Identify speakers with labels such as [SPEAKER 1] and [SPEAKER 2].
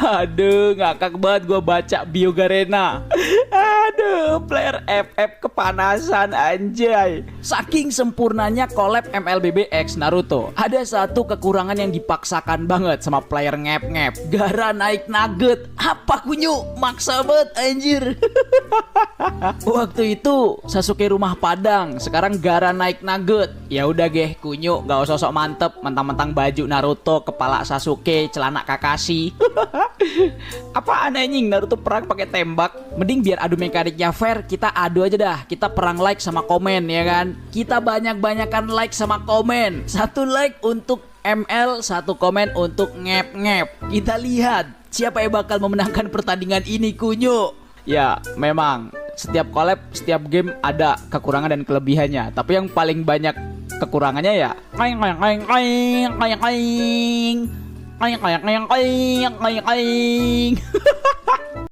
[SPEAKER 1] Aduh, ngakak banget gue baca bio Garena. Aduh, player FF kepanasan anjay. Saking sempurnanya collab MLBB X Naruto, ada satu kekurangan yang dipaksakan banget sama player ngep-ngep. Gara naik nugget. Apa kunyu? Maksa banget anjir. Waktu itu Sasuke rumah Padang, sekarang Gara naik nugget. Ya udah geh, kunyu gak usah sok mantep, mentang-mentang baju Naruto, kepala Sasuke, celana Kakashi. Apaan anjing, Naruto perang pakai tembak. Mending biar adu mekaniknya fair, kita adu aja dah. Kita perang like sama komen ya kan. Kita banyak-banyakan like sama komen. Satu like untuk ML, satu komen untuk ngep-ngep. Kita lihat siapa yang bakal memenangkan pertandingan ini kunyu. Ya memang setiap collab, setiap game ada kekurangan dan kelebihannya. Tapi yang paling banyak kekurangannya ya